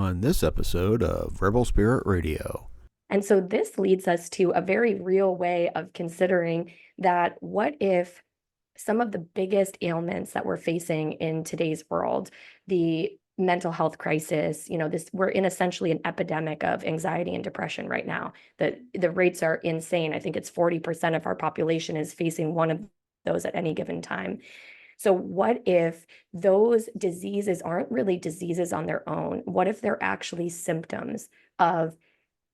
on this episode of Rebel Spirit Radio. And so this leads us to a very real way of considering that what if some of the biggest ailments that we're facing in today's world, the mental health crisis, we're in essentially an epidemic of anxiety and depression right now. The rates are insane. I think it's 40% of our population is facing one of those at any given time. So what if those diseases aren't really diseases on their own? What if they're actually symptoms of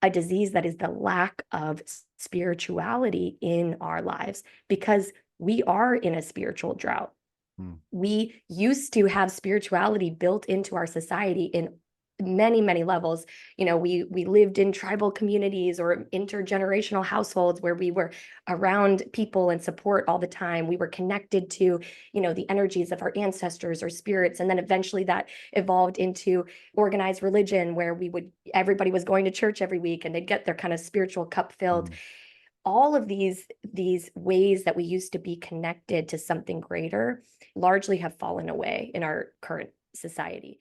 a disease that is the lack of spirituality in our lives? Because we are in a spiritual drought. We used to have spirituality built into our society in many, many levels. We lived in tribal communities or intergenerational households where we were around people and support all the time. We were connected to, the energies of our ancestors or spirits. And then eventually that evolved into organized religion where everybody was going to church every week and they'd get their kind of spiritual cup filled. All of these ways that we used to be connected to something greater largely have fallen away in our current society.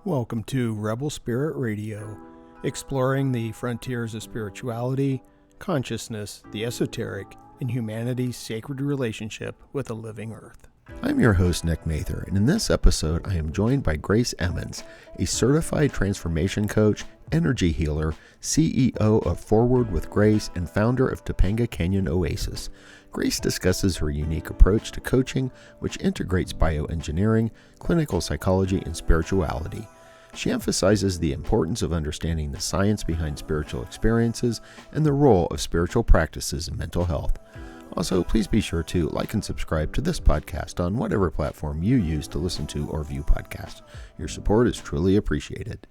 Welcome to Rebel Spirit Radio, exploring the frontiers of spirituality, consciousness, the esoteric, and humanity's sacred relationship with the living earth. I'm your host, Nick Mather, and in this episode, I am joined by Grace Emmons, a certified transformation coach, energy healer, CEO of Forward with Grace, and founder of Topanga Canyon Oasis. Grace discusses her unique approach to coaching, which integrates bioengineering, clinical psychology, and spirituality. She emphasizes the importance of understanding the science behind spiritual experiences and the role of spiritual practices in mental health. Also, please be sure to like and subscribe to this podcast on whatever platform you use to listen to or view podcasts. Your support is truly appreciated.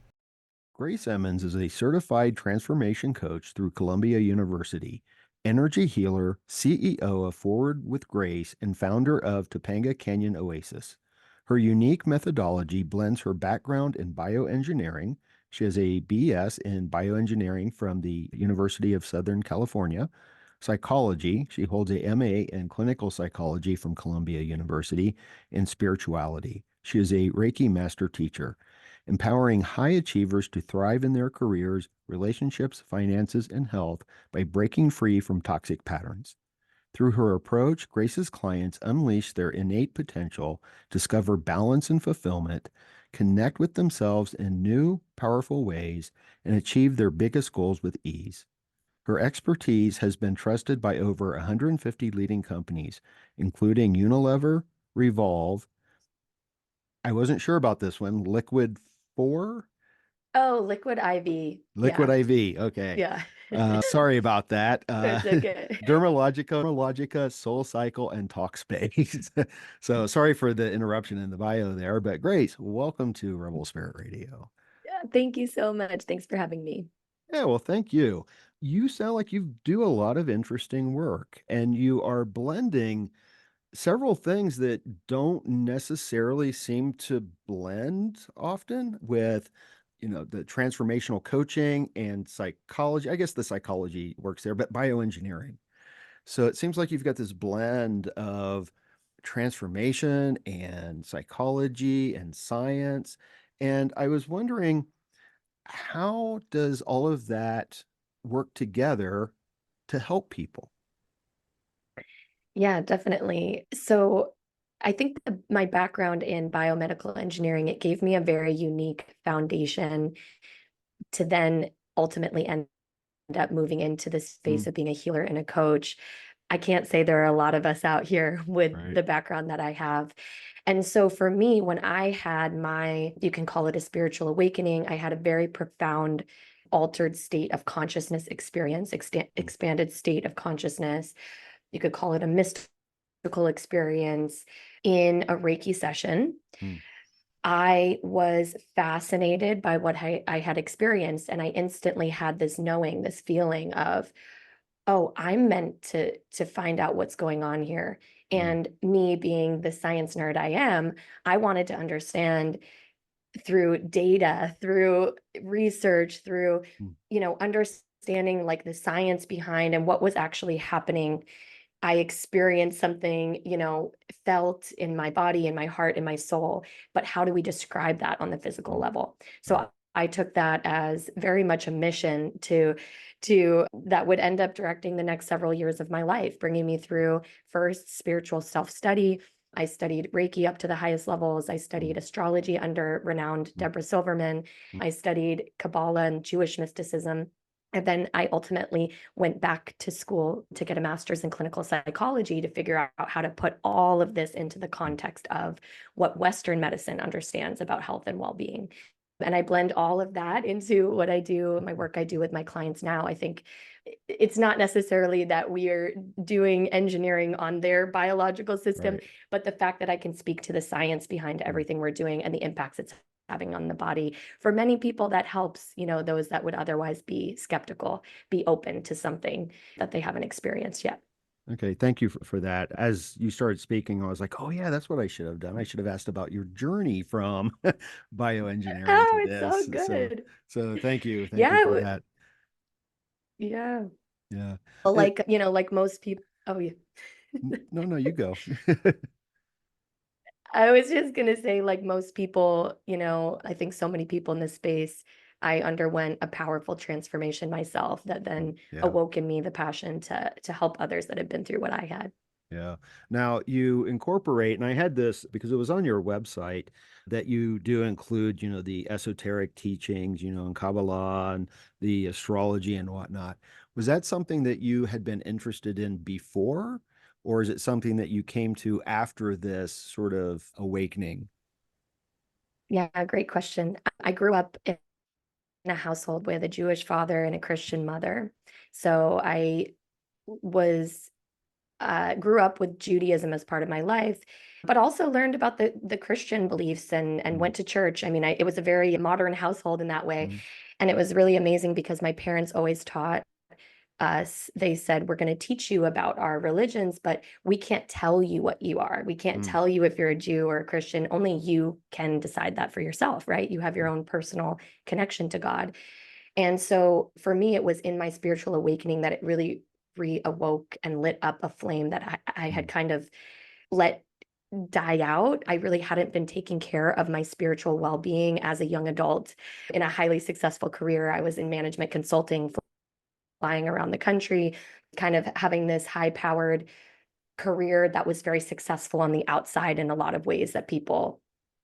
Grace Emmons is a certified transformation coach through Columbia University, energy healer, CEO of Forward with Grace, and founder of Topanga Canyon Oasis. Her unique methodology blends her background in bioengineering. She has a BS in bioengineering from the University of Southern California. Psychology, she holds a MA in clinical psychology from Columbia University, and spirituality. She is a Reiki master teacher, empowering high achievers to thrive in their careers, relationships, finances, and health by breaking free from toxic patterns. Through her approach, Grace's clients unleash their innate potential, discover balance and fulfillment, connect with themselves in new, powerful ways, and achieve their biggest goals with ease. Her expertise has been trusted by over 150 leading companies, including Unilever, Revolve. I wasn't sure about this one. Liquid 4? Oh, Liquid IV. Liquid Yeah. IV. Okay. Yeah. Sorry about that. It's okay. Dermalogica, Soul Cycle, and Talkspace. So sorry for the interruption in the bio there, but Grace, welcome to Rebel Spirit Radio. Yeah, thank you so much. Thanks for having me. Yeah, well, thank you. You sound like you do a lot of interesting work, and you are blending several things that don't necessarily seem to blend often with, the transformational coaching and psychology. I guess the psychology works there, but bioengineering. So it seems like you've got this blend of transformation and psychology and science. And I was wondering, how does all of that work together to help people? Yeah, definitely. So I think my background in biomedical engineering, it gave me a very unique foundation to then ultimately end up moving into the space of being a healer and a coach. I can't say there are a lot of us out here with the background that I have. And so for me, when I had you can call it a spiritual awakening, I had a very profound altered state of consciousness experience, expanded state of consciousness. You could call it a mystical experience in a Reiki session. I was fascinated by what I had experienced, and I instantly had this knowing, this feeling of, oh, I'm meant to find out what's going on here. And me being the science nerd I am, I wanted to understand through data, through research, through, understanding like the science behind and what was actually happening I experienced something, felt in my body, in my heart, in my soul, but how do we describe that on the physical level? So Right. I took that as very much a mission to that would end up directing the next several years of my life, bringing me through first spiritual self-study. I studied Reiki up to the highest levels. I studied astrology under renowned Deborah Silverman. I studied Kabbalah and Jewish mysticism. And then I ultimately went back to school to get a master's in clinical psychology to figure out how to put all of this into the context of what Western medicine understands about health and well-being. And I blend all of that into what I do, my work I do with my clients now. I think it's not necessarily that we are doing engineering on their biological system, Right. but the fact that I can speak to the science behind everything we're doing and the impacts it's having on the body. For many people, that helps, those that would otherwise be skeptical, be open to something that they haven't experienced yet. Okay, thank you for that. As you started speaking, I was like, oh yeah, that's what I should have done. I should have asked about your journey from bioengineering to Oh, it's so this. So good. so thank you Yeah, for that. yeah. Yeah. Well, It, like most people, oh yeah. no, no, you go. I was just gonna say, like most people, I think so many people in this space, I underwent a powerful transformation myself that then Yeah. awoke in me the passion to help others that had been through what I had. Yeah. Now you incorporate, and I had this because it was on your website that you do include, the esoteric teachings, in Kabbalah and the astrology and whatnot. Was that something that you had been interested in before, or is it something that you came to after this sort of awakening? Yeah, great question. I grew up in a household with a Jewish father and a Christian mother. So I was grew up with Judaism as part of my life, but also learned about the Christian beliefs and Mm, went to church. I mean, it was a very modern household in that way. mm, And it was really amazing because my parents always taught us, they said, we're going to teach you about our religions, but we can't tell you what you are. We can't mm, tell you if you're a Jew or a Christian. Only you can decide that for yourself, right? You have your own personal connection to God. And so for me, it was in my spiritual awakening that it really reawoke and lit up a flame that I had mm, kind of let die out. I really hadn't been taking care of my spiritual well-being as a young adult in a highly successful career. I was in management consulting, flying around the country, kind of having this high-powered career that was very successful on the outside in a lot of ways that people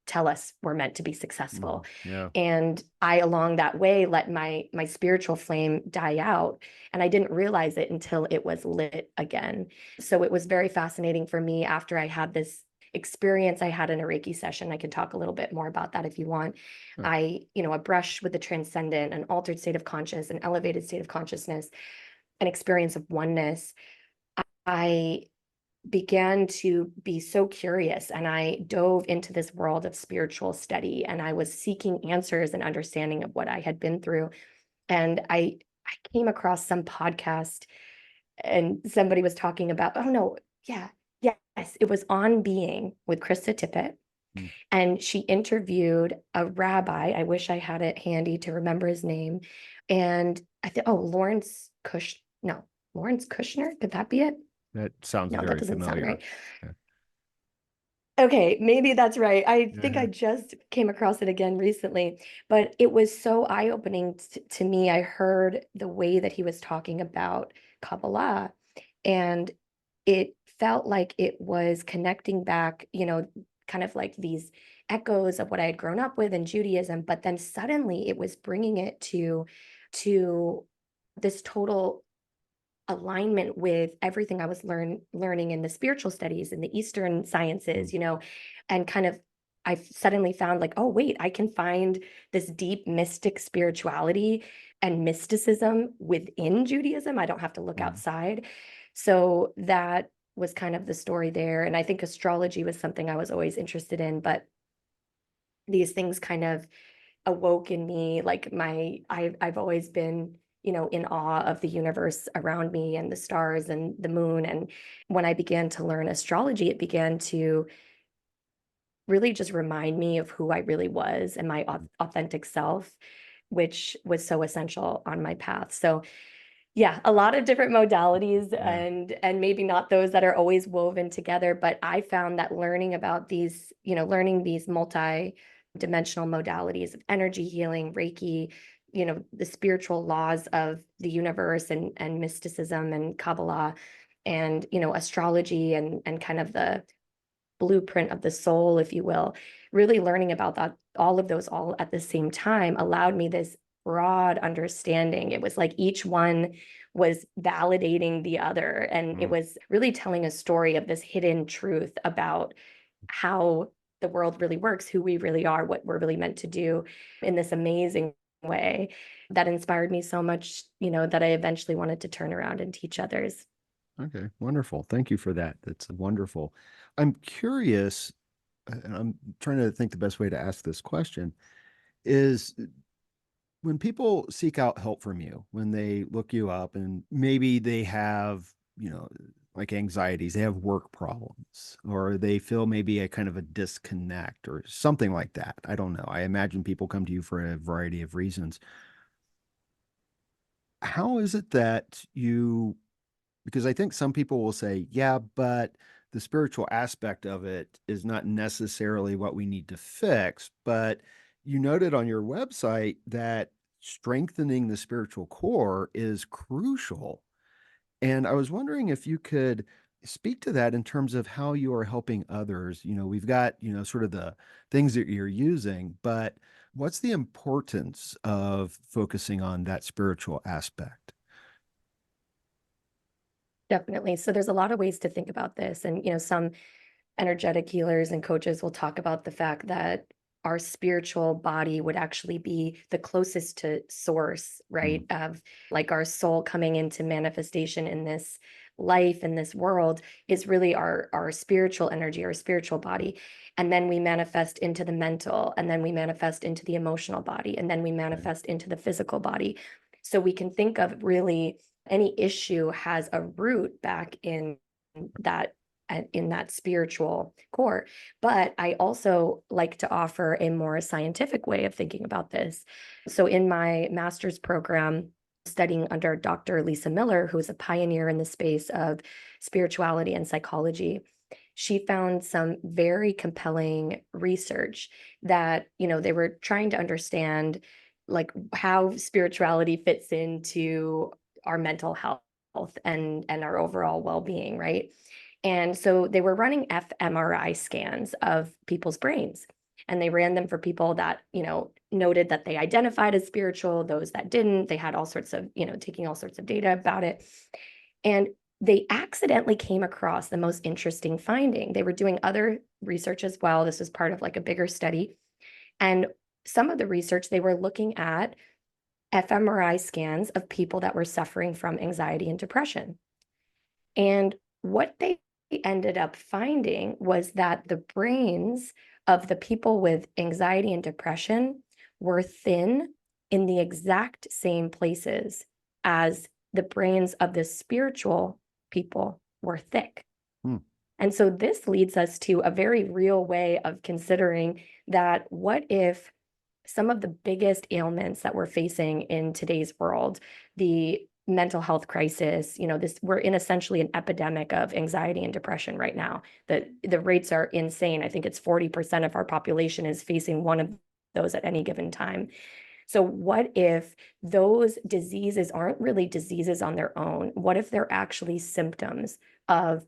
tell us we're meant to be mm. successful. Yeah. And I, along that way, let my spiritual flame die out. And I didn't realize it until it was lit again. So it was very fascinating for me after I had this experience I had in a Reiki session. I can talk a little bit more about that if you want. Sure. A brush with the transcendent, an altered state of conscious, an elevated state of consciousness, an experience of oneness. I began to be so curious and I dove into this world of spiritual study and I was seeking answers and understanding of what I had been through. And I came across some podcast and somebody was talking about, oh no, yeah, yes, it was On Being with Krista Tippett. Mm. And she interviewed a rabbi. I wish I had it handy to remember his name. And I think, oh, Lawrence Kushner. Could that be it? That sounds No, that very doesn't sound familiar. right. Yeah. Okay, maybe that's right. I think I Yeah. just came across it again recently, but it was so eye-opening to me. I heard the way that he was talking about Kabbalah, and it felt like it was connecting back, kind of like these echoes of what I had grown up with in Judaism, but then suddenly it was bringing it to this total alignment with everything I was learning in the spiritual studies and the Eastern Mm, sciences, and kind of I suddenly found like, oh, wait, I can find this deep mystic spirituality and mysticism within Judaism. I don't have to look mm, outside. So that was kind of the story there. And I think astrology was something I was always interested in, but these things kind of awoke in me like I've always been in awe of the universe around me and the stars and the moon. And when I began to learn astrology, it began to really just remind me of who I really was and my mm, authentic self, which was so essential on my path. So Yeah, a lot of different modalities Yeah. and maybe not those that are always woven together, but I found that learning about these, learning these multi-dimensional modalities of energy healing, Reiki, the spiritual laws of the universe and mysticism and Kabbalah and, astrology and kind of the blueprint of the soul, if you will, really learning about that, all of those all at the same time allowed me this broad understanding. It was like each one was validating the other, and it Mm. was really telling a story of this hidden truth about how the world really works, who we really are, what we're really meant to do in this amazing way that inspired me so much, that I eventually wanted to turn around and teach others. Okay, wonderful. Thank you for that. That's wonderful. I'm curious, and I'm trying to think the best way to ask this question is when people seek out help from you, when they look you up and maybe they have, like anxieties, they have work problems, or they feel maybe a kind of a disconnect or something like that. I don't know. I imagine people come to you for a variety of reasons. How is it that you, because I think some people will say, yeah, but the spiritual aspect of it is not necessarily what we need to fix. But you noted on your website that strengthening the spiritual core is crucial. And I was wondering if you could speak to that in terms of how you are helping others. We've got, sort of the things that you're using, but what's the importance of focusing on that spiritual aspect? Definitely. So there's a lot of ways to think about this. And, some energetic healers and coaches will talk about the fact that our spiritual body would actually be the closest to source, Mm, right? Of like our soul coming into manifestation in this life, in this world, is really our spiritual energy, our spiritual body. And then we manifest into the mental, and then we manifest into the emotional body, and then we okay. manifest into the physical body. So we can think of really any issue has a root back that in that spiritual core. But I also like to offer a more scientific way of thinking about this. So in my master's program, studying under Dr. Lisa Miller, who is a pioneer in the space of spirituality and psychology, she found some very compelling research that, they were trying to understand like how spirituality fits into our mental health and our overall well-being, right? And so they were running fMRI scans of people's brains. And they ran them for people that, noted that they identified as spiritual, those that didn't. They had all sorts of, taking all sorts of data about it. And they accidentally came across the most interesting finding. They were doing other research as well. This was part of like a bigger study. And some of the research, they were looking at fMRI scans of people that were suffering from anxiety and depression. And what they ended up finding was that the brains of the people with anxiety and depression were thin in the exact same places as the brains of the spiritual people were thick. Hmm. And so this leads us to a very real way of considering that what if some of the biggest ailments that we're facing in today's world, the mental health crisis, we're in essentially an epidemic of anxiety and depression right now. The rates are insane. I think it's 40% of our population is facing one of those at any given time. So what if those diseases aren't really diseases on their own? What if they're actually symptoms of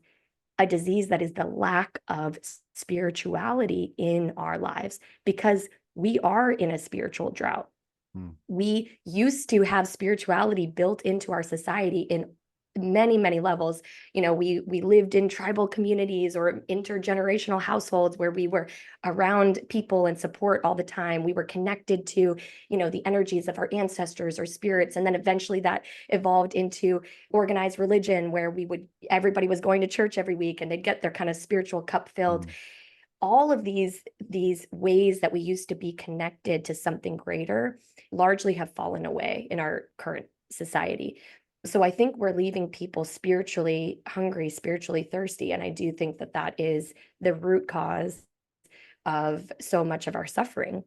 a disease that is the lack of spirituality in our lives? Because we are in a spiritual drought. Hmm. We used to have spirituality built into our society in many, many levels. We lived in tribal communities or intergenerational households where we were around people and support all the time. We were connected to, the energies of our ancestors or spirits. And then eventually that evolved into organized religion where everybody was going to church every week and they'd get their kind of spiritual cup filled. Hmm. All of these ways that we used to be connected to something greater largely have fallen away in our current society. So I think we're leaving people spiritually hungry, spiritually thirsty, and I do think that that is the root cause of so much of our suffering.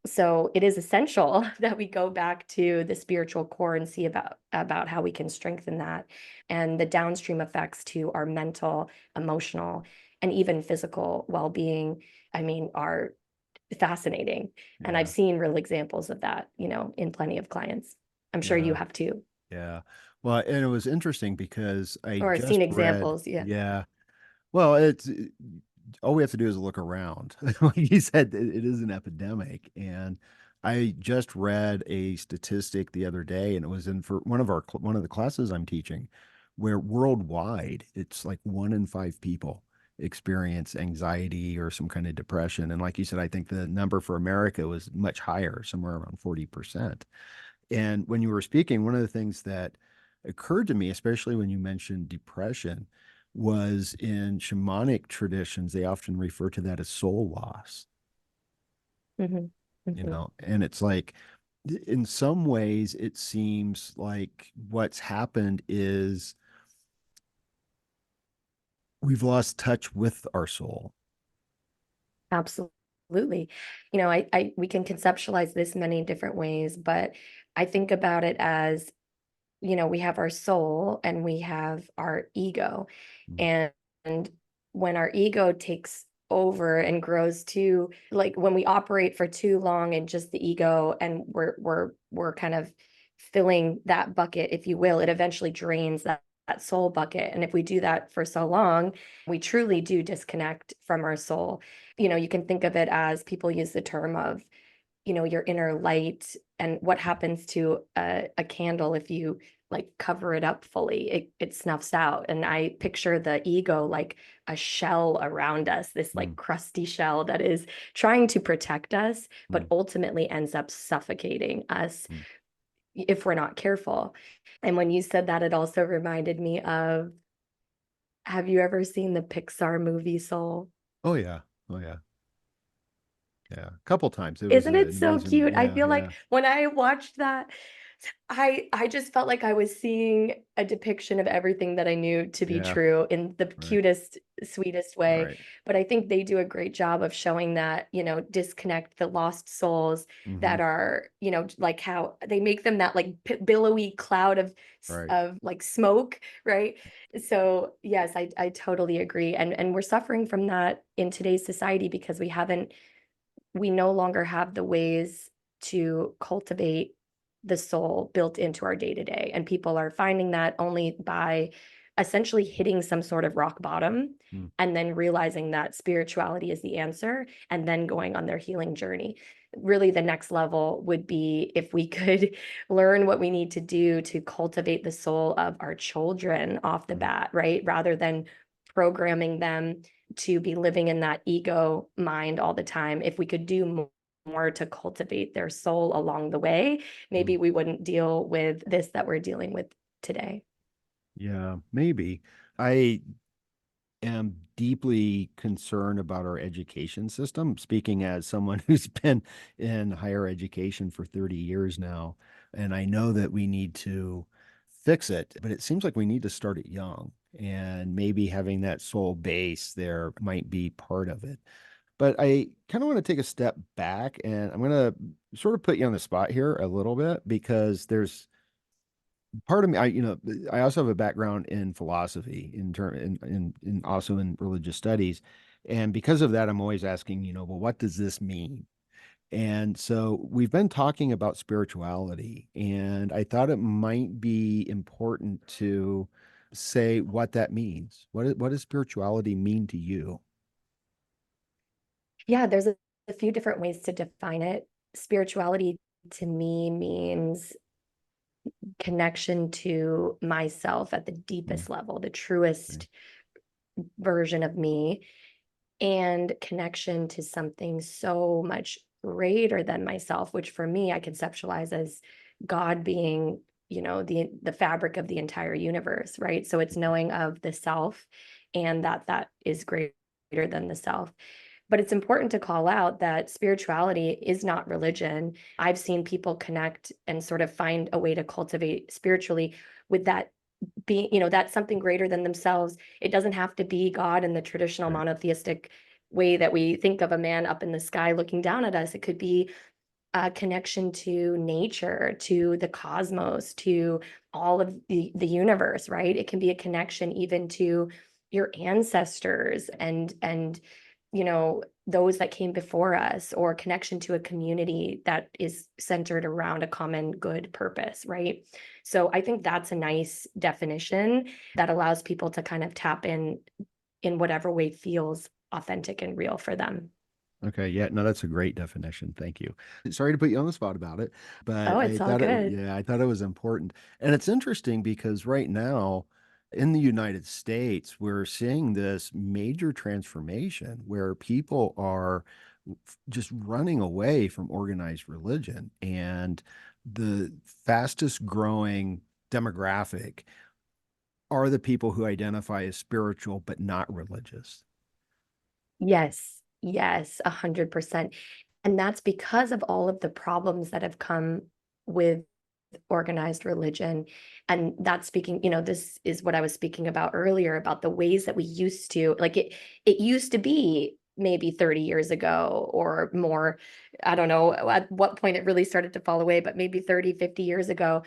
So it is essential that we go back to the spiritual core and see about how we can strengthen that, and the downstream effects to our mental, emotional, and even physical well-being, I mean, are fascinating. And I've Yeah. seen real examples of that, in plenty of clients. I'm sure you Yeah. have too, Yeah. Well, and it was interesting because I or seen just read, examples. Yeah. yeah. Well, it's all we have to do is look around. Like you said, it is an epidemic. And I just read a statistic the other day, and it was in for one of the classes I'm teaching, where worldwide it's like 1 in 5 people experience anxiety or some kind of depression. And like you said, I think the number for America was much higher, somewhere around 40%. And when you were speaking, one of the things that occurred to me, especially when you mentioned depression, was in shamanic traditions, they often refer to that as soul loss, Hmm. Hmm. and it's like, in some ways, it seems like what's happened is we've lost touch with our soul. Absolutely. We can conceptualize this many different ways, but I think about it as, we have our soul and we have our ego. Mm, And when our ego takes over and grows too, like when we operate for too long in just the ego and we're kind of filling that bucket, if you will, it eventually drains that soul bucket. And if we do that for so long, we truly do disconnect from our soul. You can think of it as people use the term of, your inner light, and what happens to a candle if you like cover it up fully, it snuffs out. And I picture the ego like a shell around us, this like mm, crusty shell that is trying to protect us, but mm, ultimately ends up suffocating us mm. if we're not careful. And when you said that, it also reminded me of, have you ever seen the Pixar movie Soul? Oh yeah. Oh yeah. Yeah. A couple times. It was Isn't an it so amazing. cute? I Yeah. feel like Yeah. when I watched that, I just felt like I was seeing a depiction of everything that I knew to be Yeah. true in the Right. cutest, sweetest way. Right. But I think they do a great job of showing that, disconnect the lost souls Hmm. that are, like how they make them that like billowy cloud of Right. of like smoke, right? So yes, I totally agree. And we're suffering from that in today's society because we no longer have the ways to cultivate the soul built into our day to day. And people are finding that only by essentially hitting some sort of rock bottom Mm. and then realizing that spirituality is the answer and then going on their healing journey. Really, the next level would be if we could learn what we need to do to cultivate the soul of our children off the Mm. bat, right? Rather than programming them to be living in that ego mind all the time. If we could do more to cultivate their soul along the way, Mm. maybe we wouldn't deal with this that we're dealing with today. Yeah, maybe. I am deeply concerned about our education system, speaking as someone who's been in higher education for 30 years now. And I know that we need to fix it, but it seems like we need to start it young. And maybe having that soul base there might be part of it. But I kind of want to take a step back, and I'm going to sort of put you on the spot here a little bit, because there's part of me, I also have a background in philosophy, in also in religious studies. And because of that, I'm always asking, well, what does this mean? And so we've been talking about spirituality, and I thought it might be important to say what that means. What does spirituality mean to you? Yeah, there's a few different ways to define it. Spirituality to me means connection to myself at the Mm, deepest level, the okay. truest version of me, and connection to something so much greater than myself, which for me I conceptualize as God being, the fabric of the entire universe, right? So it's knowing of the self and that is greater than the self. But it's important to call out that spirituality is not religion. I've seen people connect and sort of find a way to cultivate spiritually with that being, that's something greater than themselves. It doesn't have to be God in the traditional Right. monotheistic way that we think of a man up in the sky looking down at us. It could be a connection to nature, to the cosmos, to all of the universe, right? It can be a connection even to your ancestors and those that came before us, or connection to a community that is centered around a common good purpose, right? So I think that's a nice definition that allows people to kind of tap in whatever way feels authentic and real for them. Okay, yeah, no, that's a great definition. Thank you. Sorry to put you on the spot about it, but Oh, it's all good. I thought it was important. And it's interesting because right now in the United States, we're seeing this major transformation where people are just running away from organized religion. And the fastest growing demographic are the people who identify as spiritual but not religious. Yes, yes, 100%. And that's because of all of the problems that have come with organized religion. And that's speaking, this is what I was speaking about earlier about the ways that we used to, like it used to be maybe 30 years ago or more. I don't know at what point it really started to fall away, but maybe 30, 50 years ago,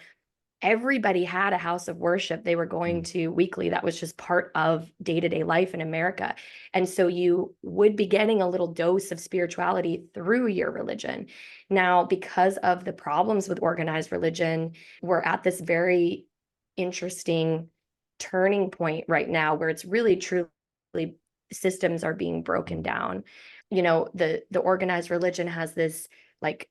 everybody had a house of worship they were going Mm, to weekly. That was just part of day-to-day life in America. And so you would be getting a little dose of spirituality through your religion. Now, because of the problems with organized religion, we're at this very interesting turning point right now where it's really truly systems are being broken mm, down. The organized religion has this like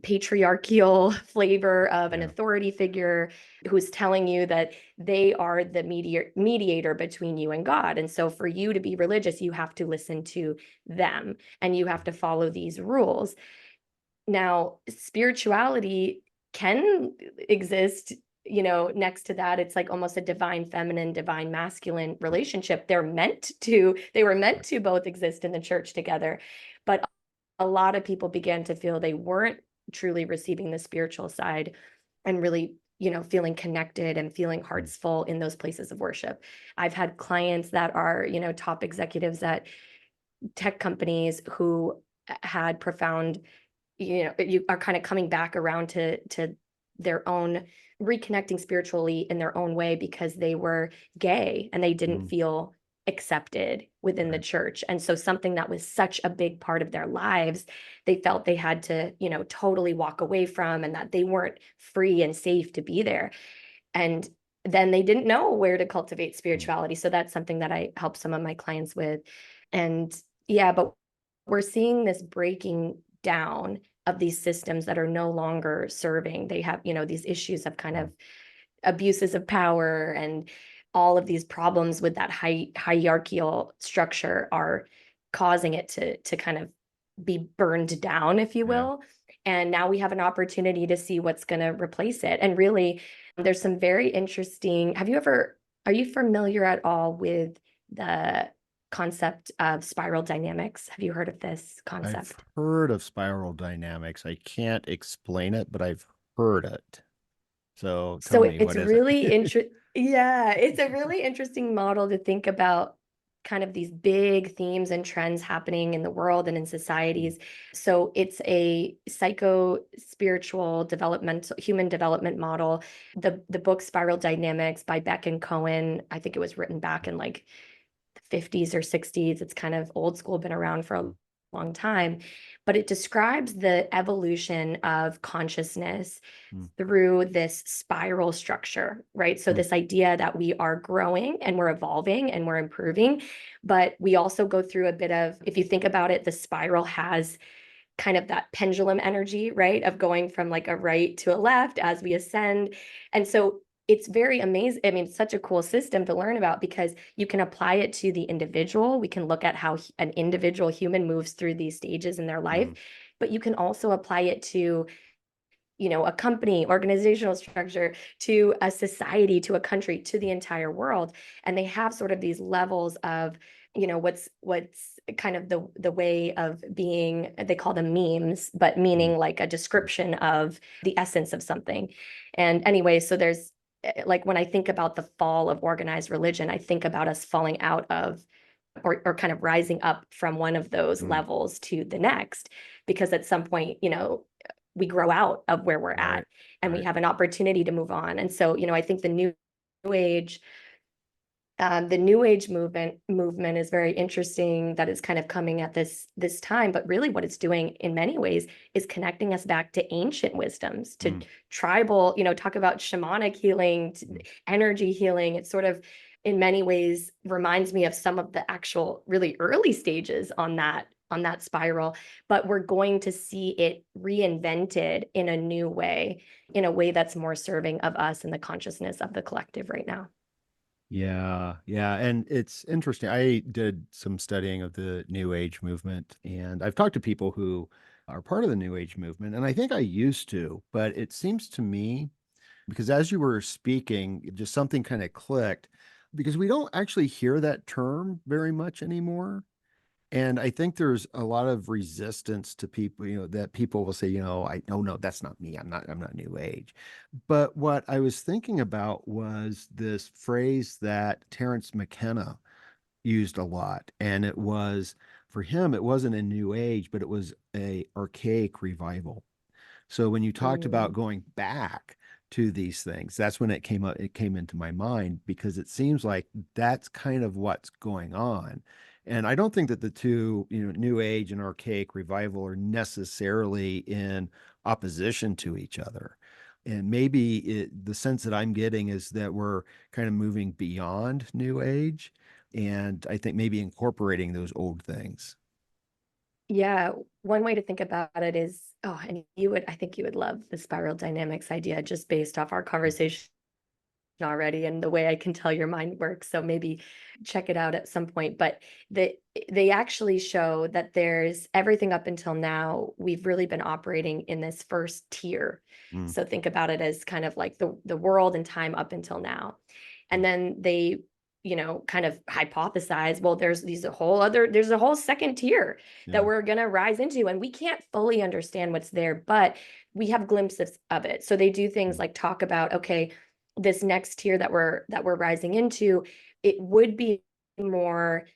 patriarchal flavor of an yeah. authority figure who's telling you that they are the mediator between you and God. And so for you to be religious, you have to listen to them and you have to follow these rules. Now, spirituality can exist, next to that. It's like almost a divine feminine, divine masculine relationship. They were meant to both exist in the church together. But a lot of people began to feel they weren't truly receiving the spiritual side and really, feeling connected and feeling Mm, hearts full in those places of worship. I've had clients that are, top executives at tech companies who had profound, you are kind of coming back around to their own reconnecting spiritually in their own way because they were gay and they didn't mm, feel accepted within the right. church. And so something that was such a big part of their lives, they felt they had to, totally walk away from, and that they weren't free and safe to be there. And then they didn't know where to cultivate Mm, spirituality. So that's something that I help some of my clients with. And yeah, but we're seeing this breaking down of these systems that are no longer serving. They have, these issues of kind mm, of abuses of power and all of these problems with that hierarchical structure are causing it to kind of be burned down, if you yeah. will. And now we have an opportunity to see what's going to replace it. And really, there's some very interesting. Are you familiar at all with the concept of spiral dynamics? Have you heard of this I've concept? heard of spiral dynamics. I can't explain it, but I've heard it. So tell So me, it's what is it? really yeah, it's a really interesting model to think about kind of these big themes and trends happening in the world and in Mm, societies. So it's a psycho spiritual developmental human development model. The book Spiral Dynamics by Beck and Cohen, I think it was written back in like the 50s or 60s. It's kind of old school, been around for a long time, but it describes the evolution of consciousness mm, through this spiral structure, right? So mm, this idea that we are growing and we're evolving and we're improving, but we also go through a bit of, if you think about it, the spiral has kind of that pendulum energy, right? Of going from like a right to a left as we ascend. And so it's very amazing. I mean, it's such a cool system to learn about because you can apply it to the individual. We can look at how an individual human moves through these stages in their life, mm, but you can also apply it to a company, organizational structure, to a society, to a country, to the entire world. And they have sort of these levels of, what's kind of the way of being, they call them memes, but mm, meaning like a description of the essence of something. And anyway, so there's like when I think about the fall of organized religion, I think about us falling out of or kind of rising up from one of those mm, levels to the next, because at some point, we grow out of where we're at, Right. and we Right. have an opportunity to move on. And so, I think age the new age movement is very interesting, that it's kind of coming at this time, but really what it's doing in many ways is connecting us back to ancient wisdoms, to Mm. tribal, talk about shamanic healing, energy healing. It's sort of in many ways reminds me of some of the actual really early stages on that spiral, but we're going to see it reinvented in a new way, in a way that's more serving of us and the consciousness of the collective right now. Yeah, yeah. And it's interesting. I did some studying of the New Age movement, and I've talked to people who are part of the New Age movement, and I think I used to, but it seems to me, because as you were speaking, just something kind of clicked, because we don't actually hear that term very much anymore. And I think there's a lot of resistance to people, that people will say, oh no, that's not me. I'm not New Age. But what I was thinking about was this phrase that Terence McKenna used a lot. And it was, for him, it wasn't a New Age, but it was a archaic revival. So when you talked about Mm. going back to these things, that's when it came up, it came into my mind, because it seems like that's kind of what's going on. And I don't think that the two, New Age and archaic revival are necessarily in opposition to each other. And maybe the sense that I'm getting is that we're kind of moving beyond New Age. And I think maybe incorporating those old things. Yeah, one way to think about it is, and I think you would love the spiral dynamics idea just based off our conversation already and the way I can tell your mind works. So maybe check it out at some point. But they actually show that there's everything up until now, we've really been operating in this first tier. Mm, So think about it as kind of like the world and time up until now. And mm, then they, kind of hypothesize, well, there's a whole second tier that yeah. we're gonna rise into, and we can't fully understand what's there, but we have glimpses of it. So they do things Mm, like talk about, okay, this next tier that we're rising into, it would be more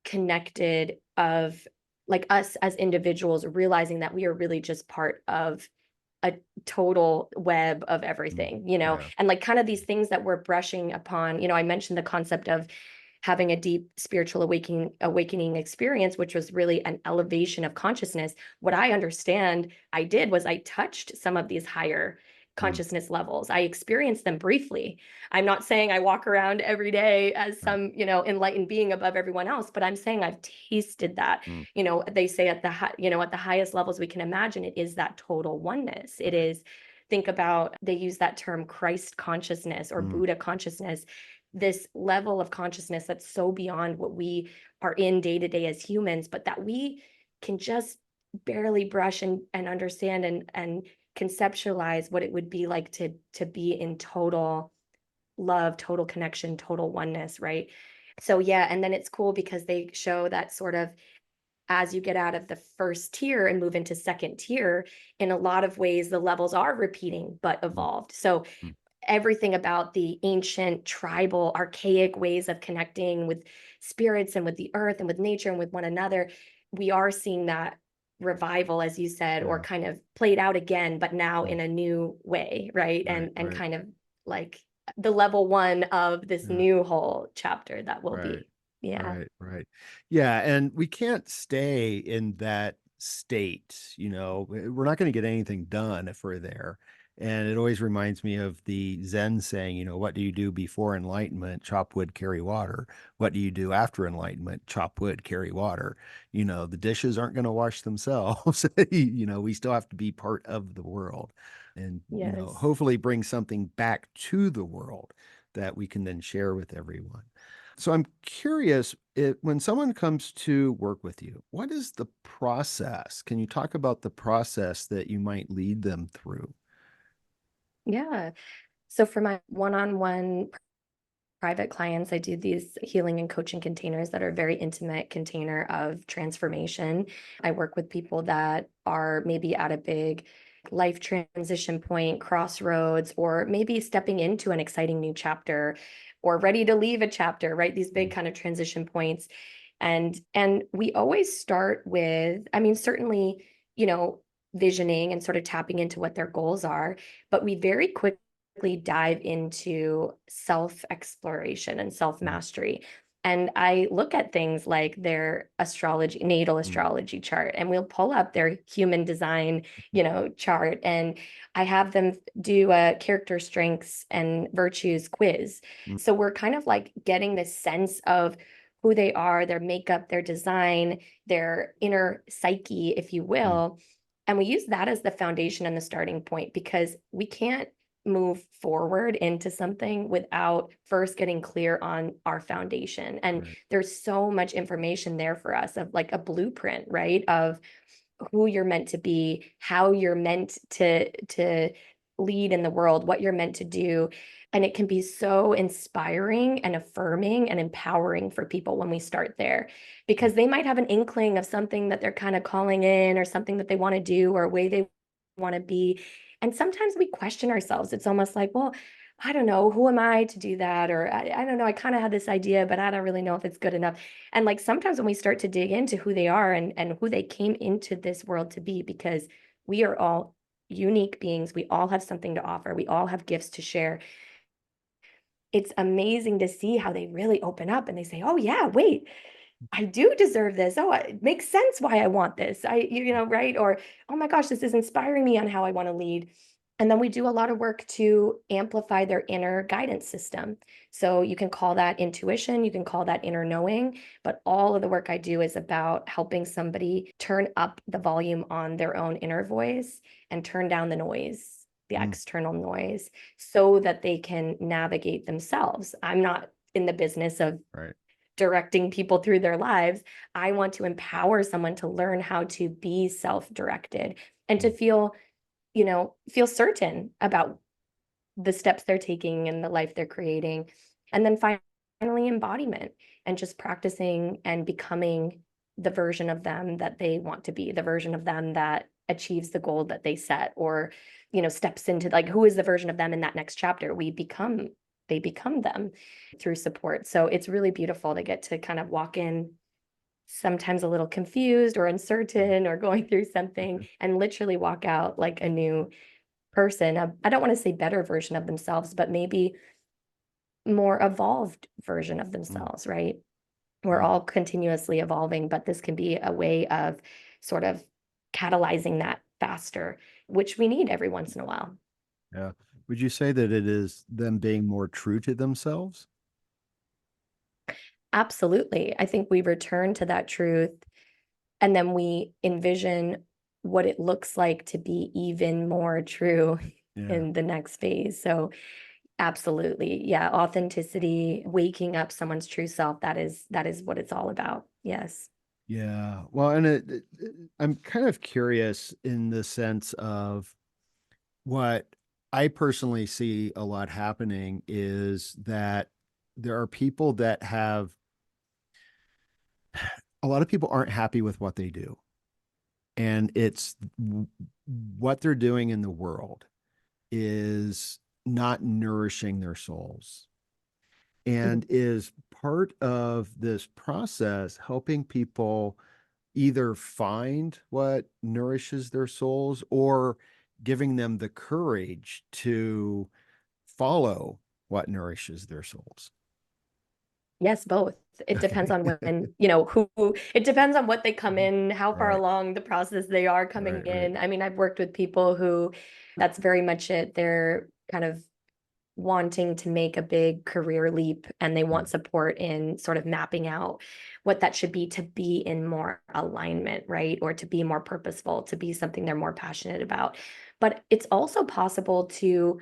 connected of like us as individuals realizing that we are really just part of a total web of mm, everything, yeah. and like kind of these things that we're brushing upon. I mentioned the concept of having a deep spiritual awakening experience, which was really an elevation of consciousness. What I understand I did was I touched some of these higher Mm, consciousness levels. I experienced them briefly. I'm not saying I walk around every day as right. some, enlightened being above everyone else, but I'm saying I've tasted that. Mm, They say at the highest levels we can imagine, it is that total oneness. It right. is, think about, they use that term Christ consciousness or Mm, Buddha consciousness, this level of consciousness that's so beyond what we are in day to day as humans, but that we can just barely brush and understand and conceptualize what it would be like to be in total love, total connection, total oneness, right? So yeah, and then it's cool because they show that sort of as you get out of the first tier and move into second tier, in a lot of ways the levels are repeating but mm, evolved. So mm, everything about the ancient, tribal, archaic ways of connecting with spirits and with the earth and with nature and with one another, we are seeing that revival, as you said, or yeah. kind of played out again, but now Mm, in a new way, right? right. And Right. kind of like the level one of this Yeah. new whole chapter that will Right. be. Yeah. Right. Right. Yeah. And we can't stay in that state. We're not going to get anything done if we're there. And it always reminds me of the Zen saying, what do you do before enlightenment? Chop wood, carry water. What do you do after enlightenment? Chop wood, carry water. The dishes aren't going to wash themselves. We still have to be part of the world and, Yes. hopefully bring something back to the world that we can then share with everyone. So I'm curious, when someone comes to work with you, what is the process? Can you talk about the process that you might lead them through? Yeah. So for my one-on-one private clients, I do these healing and coaching containers that are very intimate container of transformation. I work with people that are maybe at a big life transition point, crossroads, or maybe stepping into an exciting new chapter or ready to leave a chapter, right? These big Mm, kind of transition points. And we always start with, I mean, certainly, you know, visioning and sort of tapping into what their goals are, but we very quickly dive into self-exploration and self-mastery. And I look at things like their astrology, natal astrology chart, and we'll pull up their human design, chart. And I have them do a character strengths and virtues quiz. So we're kind of like getting this sense of who they are, their makeup, their design, their inner psyche, if you will. And we use that as the foundation and the starting point, because we can't move forward into something without first getting clear on our foundation. And there's so much information there for us, of like a blueprint, right? Of who you're meant to be, how you're meant to lead in the world, what you're meant to do. And it can be so inspiring and affirming and empowering for people when we start there, because they might have an inkling of something that they're kind of calling in, or something that they want to do, or a way they want to be. And sometimes we question ourselves. It's almost like, well, I don't know, who am I to do that? Or I don't know, I kind of had this idea, but I don't really know if it's good enough. And like sometimes when we start to dig into who they are and who they came into this world to be, because we are all unique beings, we all have something to offer, we all have gifts to share. It's amazing to see how they really open up and they say, oh yeah, wait, I do deserve this. Oh, it makes sense why I want this. Right? Or, oh my gosh, this is inspiring me on how I want to lead. And then we do a lot of work to amplify their inner guidance system. So you can call that intuition, you can call that inner knowing, but all of the work I do is about helping somebody turn up the volume on their own inner voice and turn down the noise, the external noise, so that they can navigate themselves. I'm not in the business of directing people through their lives. I want to empower someone to learn how to be self-directed and to feel certain about the steps they're taking and the life they're creating. And then finally, embodiment, and just practicing and becoming the version of them that they want to be, the version of them that achieves the goal that they set, or, steps into, like, who is the version of them in that next chapter. They become them through support. So it's really beautiful to get to kind of walk in, sometimes a little confused or uncertain or going through something, and literally walk out like a new person. I don't want to say better version of themselves, but maybe more evolved version of themselves, right? We're all continuously evolving, but this can be a way of sort of catalyzing that faster, which we need every once in a while. Yeah. Would you say that it is them being more true to themselves? Absolutely. I think we return to that truth, and then we envision what it looks like to be even more true in the next phase. So absolutely. Yeah. Authenticity, waking up someone's true self. That is what it's all about. Yes. Yeah. Well, and I'm kind of curious in the sense of what I personally see a lot happening is that there are people that have a lot of people aren't happy with what they do. And it's what they're doing in the world is not nourishing their souls, and is part of this process helping people either find what nourishes their souls or giving them the courage to follow what nourishes their souls. Yes, both. It depends on when, it depends on what they come in, how far along the process they are coming in. I mean, I've worked with people who that's very much it. They're kind of wanting to make a big career leap, and they want support in sort of mapping out what that should be to be in more alignment, right? Or to be more purposeful, to be something they're more passionate about. But it's also possible to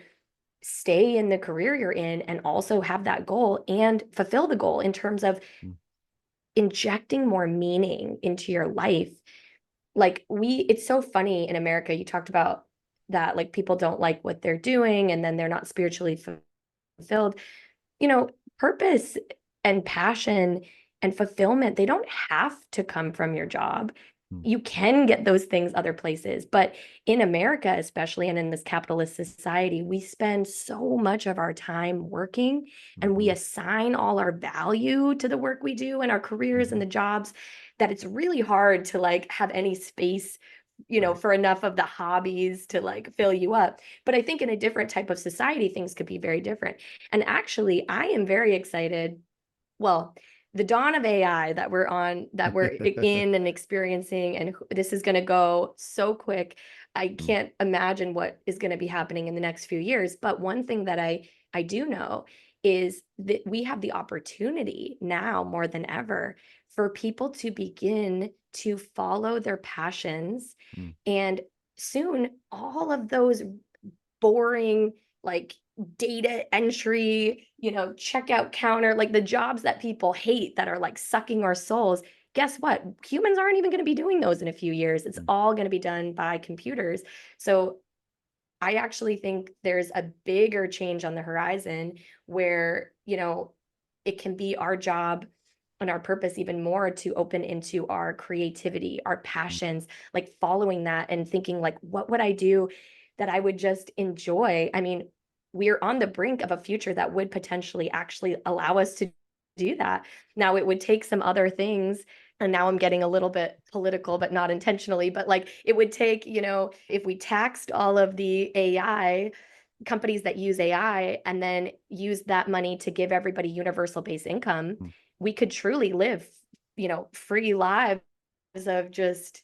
stay in the career you're in and also have that goal and fulfill the goal in terms of injecting more meaning into your life. Like it's so funny in America, you talked about that, like people don't like what they're doing and then they're not spiritually fulfilled. Purpose and passion and fulfillment, they don't have to come from your job. You can get those things other places, but in America, especially, and in this capitalist society, we spend so much of our time working, and we assign all our value to the work we do and our careers and the jobs, that it's really hard to like have any space Right. for enough of the hobbies to like fill you up. But I think in a different type of society, things could be very different. And actually, I am very excited. Well, the dawn of AI that we're in and experiencing, and this is going to go so quick. I Mm, can't imagine what is going to be happening in the next few years. But one thing that I do know is that we have the opportunity now more than ever for people to begin to follow their passions. mm, And soon all of those boring, like data entry, checkout counter, like the jobs that people hate that are like sucking our souls. Guess what? Humans aren't even going to be doing those in a few years. It's mm, all going to be done by computers. So I actually think there's a bigger change on the horizon where, it can be our job and our purpose even more to open into our creativity, our mm, passions, like following that and thinking like, what would I do that I would just enjoy? I mean, we're on the brink of a future that would potentially actually allow us to do that. Now, it would take some other things, and now I'm getting a little bit political, but not intentionally, but like it would take, if we taxed all of the AI companies that use AI and then use that money to give everybody universal base income, mm. we could truly live, free lives of just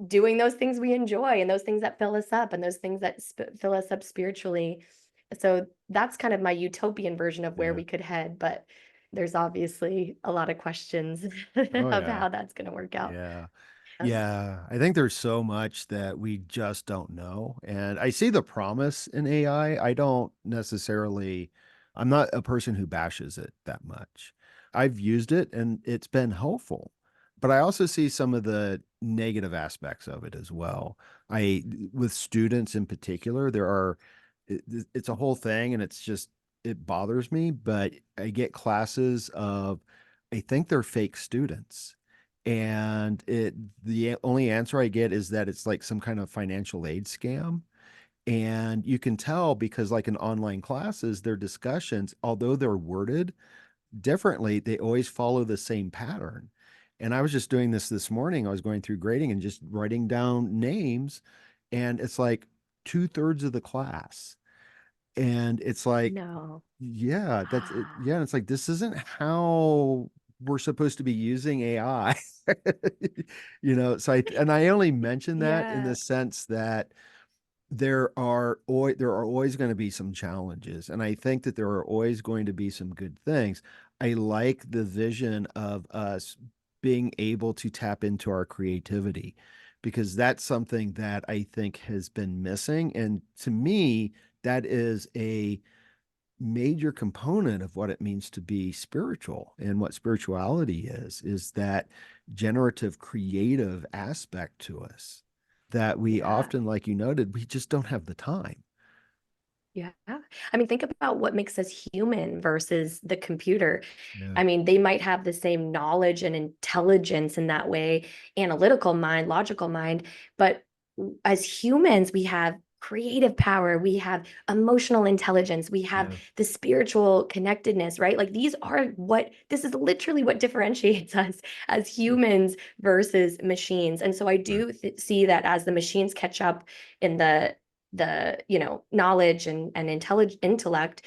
doing those things we enjoy and those things that fill us up and those things that fill us up spiritually. So that's kind of my utopian version of where Yeah. we could head, but there's obviously a lot of questions Oh of yeah. how that's going to work out. Yeah. Um, Yeah. I think there's so much that we just don't know. And I see the promise in AI. I don't necessarily, I'm not a person who bashes it that much. I've used it and it's been helpful. But I also see some of the negative aspects of it as well. With students in particular, it's a whole thing and it bothers me, but I get classes of, I think they're fake students and the only answer I get is that it's like some kind of financial aid scam. And you can tell because like in online classes, their discussions, although they're worded differently, they always follow the same pattern. And I was just doing this morning. I was going through grading and just writing down names, and it's like two-thirds of the class. And it's like, no. yeah, that's it. Yeah, and it's like this isn't how we're supposed to be using AI. So I only mention that in the Yeah. sense that there are always going to be some challenges, and I think that there are always going to be some good things. I like the vision of us being able to tap into our creativity because that's something that I think has been missing. And to me, that is a major component of what it means to be spiritual and what spirituality is that generative creative aspect to us that we Yeah. often, like you noted, we just don't have the time. Yeah. I mean, think about what makes us human versus the computer. Yeah. I mean, they might have the same knowledge and intelligence in that way, analytical mind, logical mind, but as humans, we have creative power, we have emotional intelligence, we have Yeah. the spiritual connectedness, right? Like this is literally what differentiates us as humans versus machines. And so I Right. do see that as the machines catch up in the knowledge and intellect,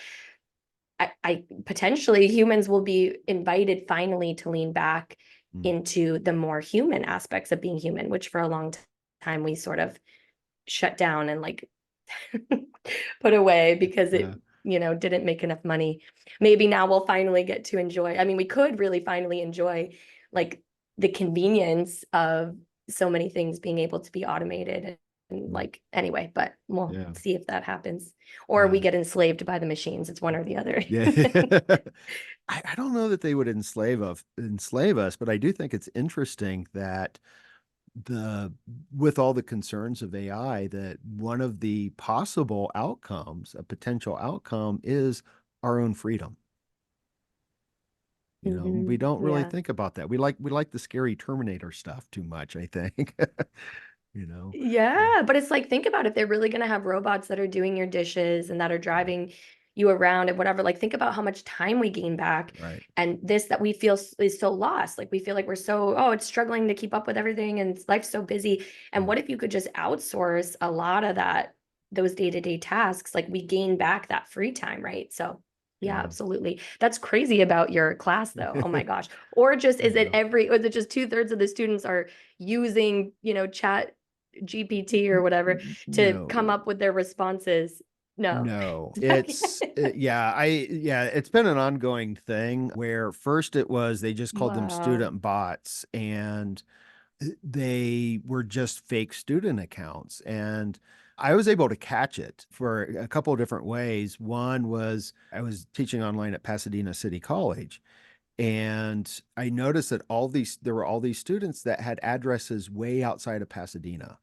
I potentially humans will be invited finally to lean back Mm. into the more human aspects of being human, which for a long time we sort of shut down and like put away because Yeah. it didn't make enough money. Maybe now we'll finally get to enjoy. I mean, we could really finally enjoy like the convenience of so many things being able to be automated and Mm. like anyway, but we'll Yeah. see if that happens or we Yeah. get enslaved by the machines. It's one or the other. Yeah. I don't know that they would enslave us, but I do think it's interesting that the with all the concerns of AI, that one of the possible outcomes, a potential outcome, is our own freedom. We don't really Yeah. think about that. We like the scary Terminator stuff too much, I think. You know. Yeah, but it's like think about if they're really going to have robots that are doing your dishes and that are Yeah. driving you around and whatever. Like, think about how much time we gain back. Right. And this that we feel is so lost. Like, we feel like we're so, oh, it's struggling to keep up with everything and life's so busy. And what if you could just outsource a lot of those day-to-day tasks? Like, we gain back that free time, right? So yeah, Yeah. absolutely. That's crazy about your class though. Oh my gosh. Or just, is it or is it just 2/3 of the students are using, chat GPT or whatever to come No. up with their responses? No. No, it's been an ongoing thing where first it was they just called them Wow. student bots, and they were just fake student accounts. And I was able to catch it for a couple of different ways. One was I was teaching online at Pasadena City College, and I noticed that there were all these students that had addresses way outside of Pasadena.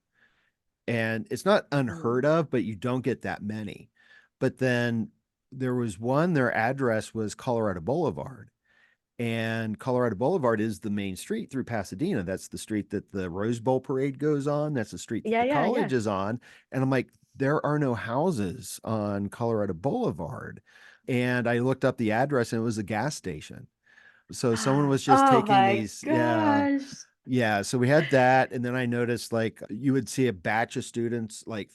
And it's not unheard of, but you don't get that many. But then there was one, their address was Colorado Boulevard. And Colorado Boulevard is the main street through Pasadena. That's the street that the Rose Bowl parade goes on. That's the street that Yeah, the yeah, yeah. college is on. And I'm like, there are no houses on Colorado Boulevard. And I looked up the address and it was a gas station. So someone was just Oh taking my these, yeah. gosh. Yeah, so we had that, and then I noticed like you would see a batch of students, like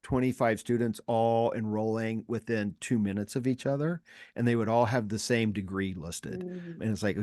25 students all enrolling within 2 minutes of each other, and they would all have the same degree listed. Mm, And it's like,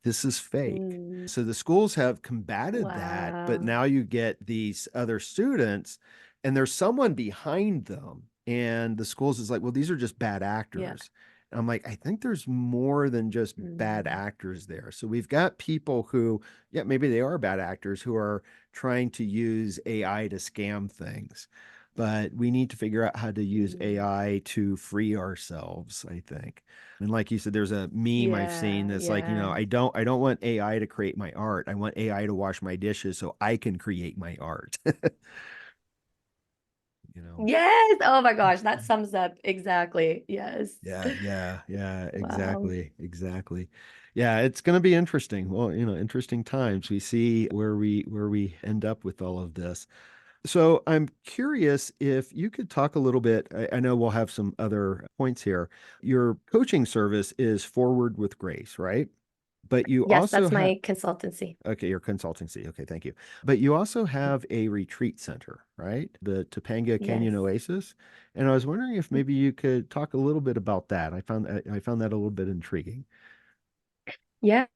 this is fake. mm, So the schools have combated that, but wow. now you get these other students, and there's someone behind them, and the schools is like, well, these are just bad Yeah. actors. And I'm like, I think there's more than just bad Mm, actors there. So we've got people who, yeah, maybe they are bad actors who are trying to use AI to scam things. But we need to figure out how to use mm. AI to free ourselves, I think. And like you said, there's a meme I've seen Yeah, that's like, yeah. I don't want AI to create my art. I want AI to wash my dishes so I can create my art. you know. Yes. Oh my gosh, that sums up exactly. Yes. Yeah, Wow. exactly. Yeah, it's going to be interesting. Well, interesting times. We see where we end up with all of this. So I'm curious if you could talk a little bit. I know we'll have some other points here. Your coaching service is Forward with Grace, right? But you Yes, also that's have, my consultancy. okay, your consultancy. Okay, thank you. But you also have a retreat center, right? The Topanga Yes. Canyon Oasis. And I was wondering if maybe you could talk a little bit about that. I found that a little bit intriguing. Yes.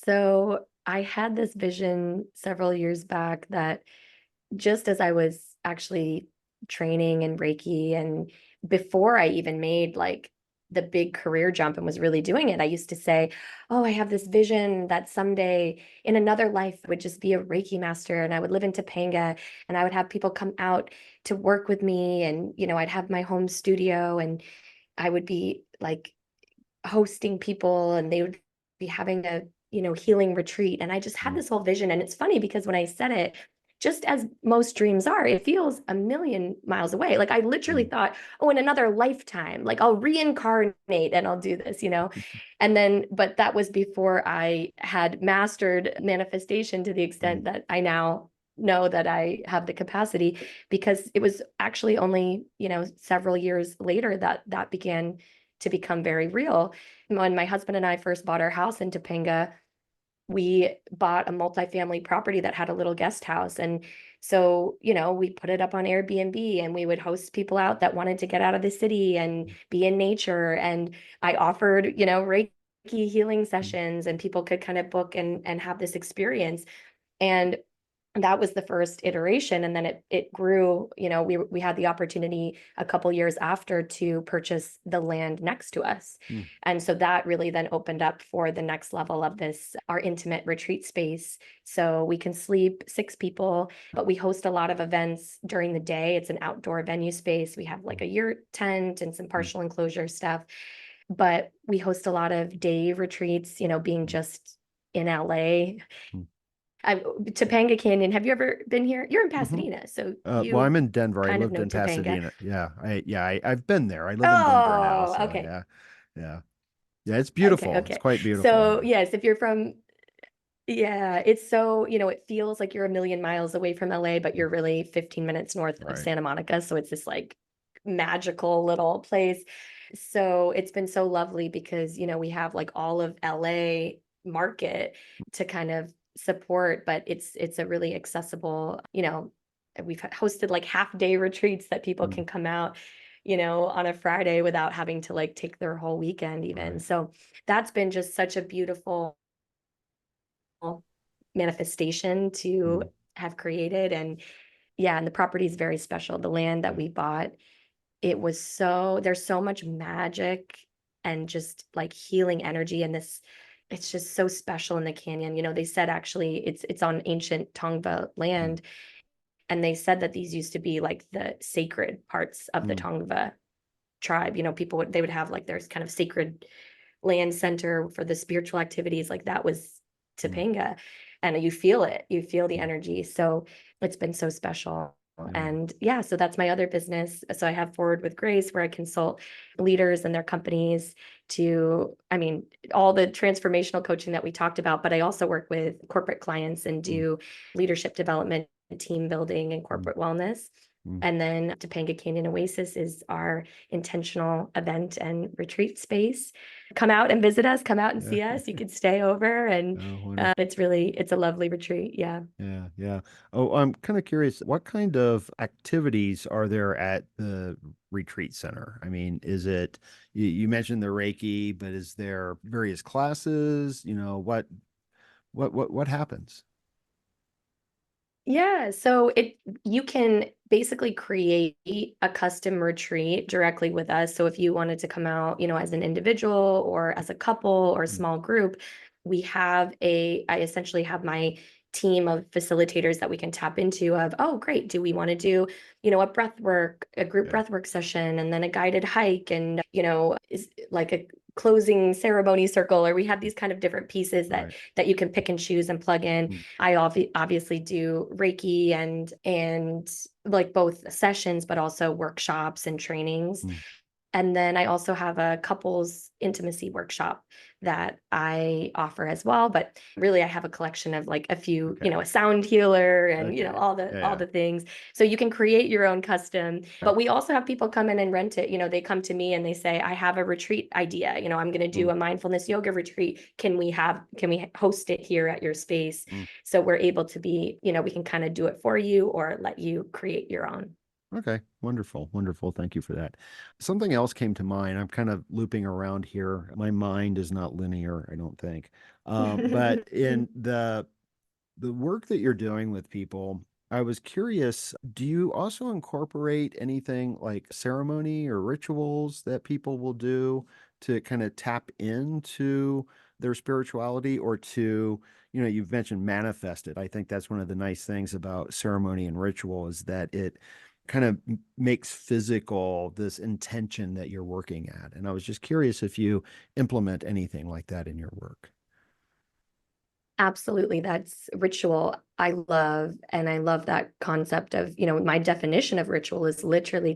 So I had this vision several years back that just as I was actually training in Reiki and before I even made like the big career jump and was really doing it, I used to say, oh, I have this vision that someday in another life I would just be a Reiki master and I would live in Topanga and I would have people come out to work with me and, I'd have my home studio and I would be like hosting people and they would be having a healing retreat, and I just had Mm, this whole vision. And it's funny because when I said it, just as most dreams are, it feels a million miles away. Like, I literally mm, thought, oh, in another lifetime, like I'll reincarnate and I'll do this. And then, but that was before I had mastered manifestation to the mm, extent that I now know that I have the capacity, because it was actually only several years later that that began to become very real. When my husband and I first bought our house in Topanga, we bought a multifamily property that had a little guest house. And so, we put it up on Airbnb and we would host people out that wanted to get out of the city and be in nature. And I offered, Reiki healing mm, sessions and people could kind of book and have this experience. And that was the first iteration, and then it grew. We had the opportunity a couple years after to purchase the land next to us, mm, and so that really then opened up for the next level of this, our intimate retreat space. So we can sleep 6 people, but we host a lot of events during the day. It's an outdoor venue space. We have like a yurt tent and some mm, partial enclosure stuff, but we host a lot of day retreats, being mm, just in LA. mm. Topanga Canyon. Have you ever been here? You're in Mhm. Pasadena, so Well, I'm you in Denver. I kind of lived know in Topanga. Pasadena. I've been there. I live in Denver now, Oh, so okay. yeah, yeah, yeah. It's Okay, beautiful. It's okay. quite beautiful So, here. yes, if you're from, yeah, it's so, it feels like you're a million miles away from LA, but you're really 15 minutes north of Right. Santa Monica. So it's this like magical little place. So it's been so lovely because, we have like all of LA market to kind of support, but it's a really accessible, we've hosted like half-day retreats that people Mm, can come out, on a Friday without having to like take their whole weekend even. right. So that's been just such a beautiful manifestation to Mm, have created. And yeah, and the property is very special. The land that yeah. we bought, there's so much magic and just like healing energy in this. It's just so special in the canyon. They said actually it's on ancient Tongva Mm, land, and they said that these used to be like the sacred parts of the mm, Tongva tribe. They would have like there's kind of sacred land center for the spiritual activities. Like that was mm, Topanga, and you feel the mm, energy. So it's been so special. yeah. And yeah, so that's my other business. So I have Forward with Grace, where I consult leaders and their companies to, I mean, all the transformational coaching that we talked about, but I also work with corporate clients and Mm, do leadership development, team building, and mm, corporate wellness. mm. And then Topanga Canyon Oasis is our intentional event and retreat space. Come out and visit us, come out and Yeah. see us. You can stay over, and Oh, wonderful. it's a lovely retreat. Yeah. Yeah, yeah. Oh, I'm kind of curious, what kind of activities are there at the retreat center? I mean, is it, you mentioned the Reiki, but is there various classes? What happens? Yeah, so you can basically create a custom retreat directly with us. So if you wanted to come out, as an individual or as a couple or a Mm, small group, I essentially have my team of facilitators that we can tap into of, oh, great, do we want to do, a group yeah, breath work session, and then a guided hike, and, is like a closing ceremony circle, or we have these kind of different pieces that right. you can pick and choose and plug in. Mm, I obviously do Reiki and like both sessions, but also workshops and trainings. mm, And then I also have a couples intimacy workshop that I offer as well. But really, I have a collection of like a few, okay. a sound healer and Okay. all Yeah. the things. So you can create your own custom. Yeah. But we also have people come in and rent it. They come to me and they say, I have a retreat idea. I'm going to do Mm, a mindfulness yoga retreat. Can we host it here at your space? mm. So we're able to we can kind of do it for you or let you create your own. Okay, wonderful, wonderful. Thank you for that. Something else came to mind. I'm kind of looping around here. My mind is not linear, I don't think. But in the work that you're doing with people, I was curious, do you also incorporate anything like ceremony or rituals that people will do to kind of tap into their spirituality or to, you've mentioned manifest it. I think that's one of the nice things about ceremony and ritual is that it kind of makes physical this intention that you're working at. And I was just curious if you implement anything like that in your work. Absolutely. That's ritual. I love, and I love that concept of, my definition of ritual is literally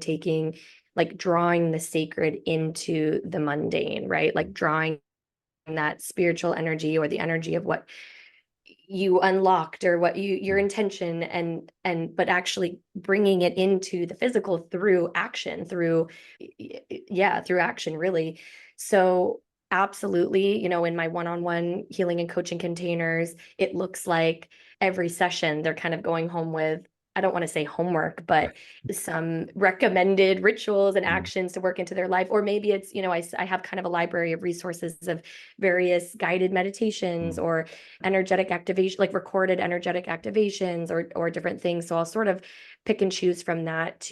like drawing the sacred into the mundane, right? Like drawing that spiritual energy or the energy of what you unlocked or what your Mm, intention, but actually bringing it into the physical through action, through action, really. So absolutely, in my one-on-one healing and coaching containers, it looks like every session they're kind of going home with, I don't want to say homework, but some recommended rituals and mm, actions to work into their life. Or maybe it's, I have kind of a library of resources of various guided meditations mm, or energetic activation, like recorded energetic activations or different things. So I'll sort of pick and choose from that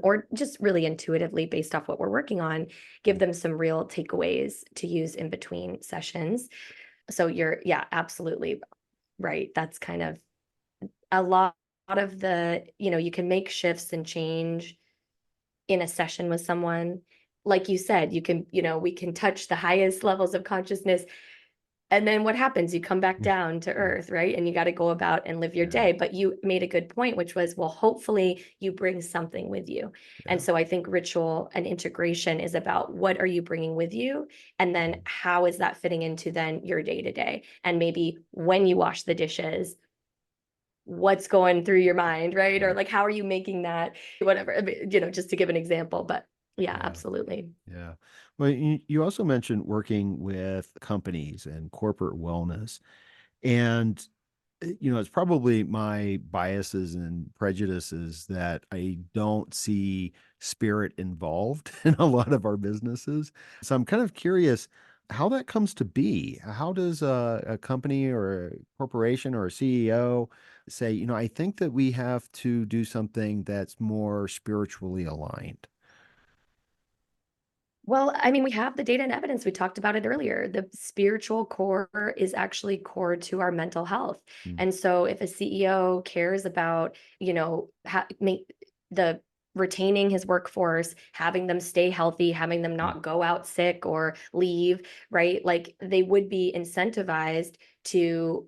or just really intuitively based off what we're working on, give mm, them some real takeaways to use in between sessions. So yeah, absolutely right. That's kind of a lot of the, you can make shifts and change in a session with someone. Like you said, we can touch the highest levels of consciousness. And then what happens? You come back mm, down to mm. earth, right? And you got to go about and live your Yeah, day. But you made a good point, which was, well, hopefully you bring something with you. And yeah. so I think ritual and integration is about what are you bringing with you? And then Mm, how is that fitting into then your day to day? And maybe when you wash the dishes, what's going through your mind, right? Or Right. like, how are you making that, whatever, I mean, just to give an example, but yeah, Yeah. absolutely. Yeah. Well, you also mentioned working with companies and corporate wellness. And, it's probably my biases and prejudices that I don't see spirit involved in a lot of our businesses. So I'm kind of curious how that comes to be. How does a company or a corporation or a CEO say, I think that we have to do something that's more spiritually aligned? Well, I mean, we have the data and evidence. We talked about it earlier. The spiritual core is actually core to our mental health. Mm, And so if a CEO cares about, make the retaining his workforce, having them stay healthy, having them mm, not go out sick or leave, right? Like they would be incentivized to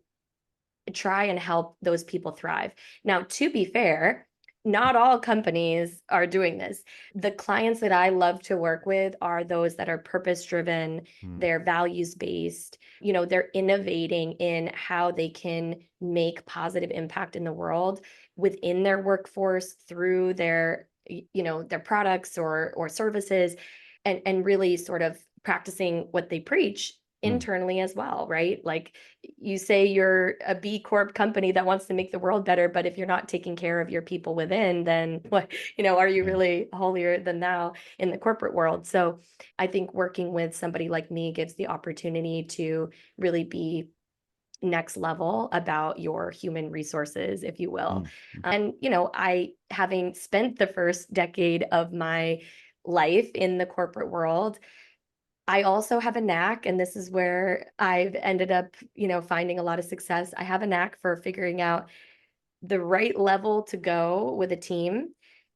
try and help those people thrive. Now, to be fair, not all companies are doing this. The clients that I love to work with are those that are purpose driven, mm, they're values based, they're innovating in how they can make positive impact in the world within their workforce through their products or services, and really sort of practicing what they preach mm. internally as well, right? Like you say you're a B Corp company that wants to make the world better, but if you're not taking care of your people within, then what, are you Yeah. really holier than thou in the corporate world? So I think working with somebody like me gives the opportunity to really be next level about your human resources, if you will. Mm, mm, And, I, having spent the first decade of my life in the corporate world, I also have a knack, and this is where I've ended up, finding a lot of success. I have a knack for figuring out the right level to go with a team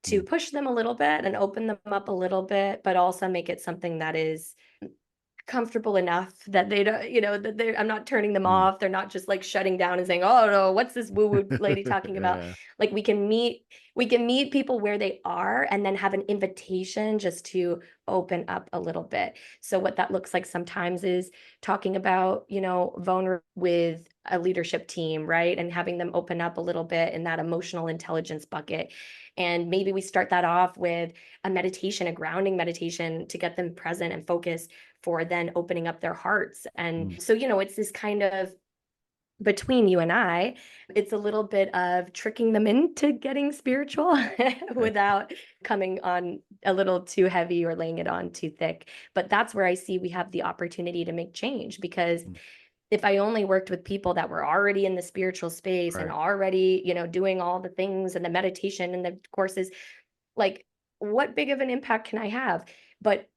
to mm, push them a little bit and open them up a little bit, but also make it something that is comfortable enough that they don't, that they're I'm not turning them mm. off. They're not just like shutting down and saying, "Oh no, what's this woo-woo lady talking about?" Yeah. Like we can meet people where they are and then have an invitation just to open up a little bit. So what that looks like sometimes is talking about, vulnerable with a leadership team, right? And having them open up a little bit in that emotional intelligence bucket. And maybe we start that off with a meditation, a grounding meditation to get them present and focused for then opening up their hearts. And Mm, so, it's this kind of between you and I, it's a little bit of tricking them into getting spiritual okay. without coming on a little too heavy or laying it on too thick. But that's where I see we have the opportunity to make change, because Mm, if I only worked with people that were already in the spiritual space and right. already, doing all the things and the meditation and the courses, like what big of an impact can I have? But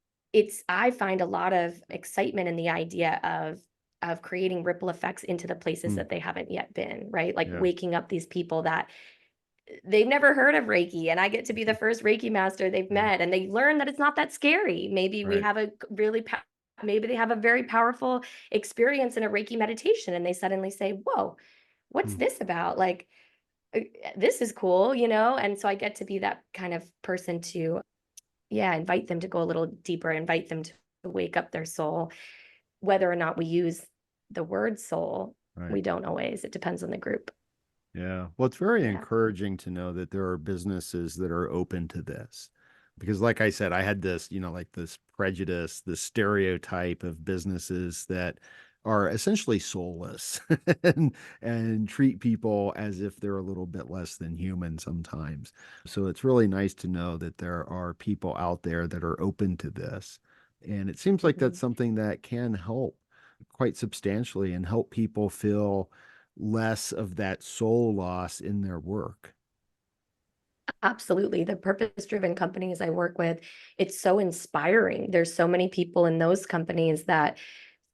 I find a lot of excitement in the idea of creating ripple effects into the places Mm, that they haven't yet been, right? Like yeah. waking up these people that they've never heard of Reiki, and I get to be the first Reiki master they've Yeah. met, and they learn that it's not that scary. Right. Maybe they have a very powerful experience in a Reiki meditation, and they suddenly say, "Whoa, what's Mm, this about?" Like, uh, this is cool, and so I get to be that kind of person to, yeah, invite them to go a little deeper, invite them to wake up their soul. Whether or not we use the word soul, right. we don't always. It depends on the group. Yeah. Well, it's very Yeah. encouraging to know that there are businesses that are open to this. Because like I said, I had this, like this prejudice, this stereotype of businesses that are essentially soulless and treat people as if they're a little bit less than human sometimes. So it's really nice to know that there are people out there that are open to this. And it seems like that's Mhm. something that can help quite substantially and help people feel less of that soul loss in their work. Absolutely. The purpose-driven companies I work with, it's so inspiring. There's so many people in those companies that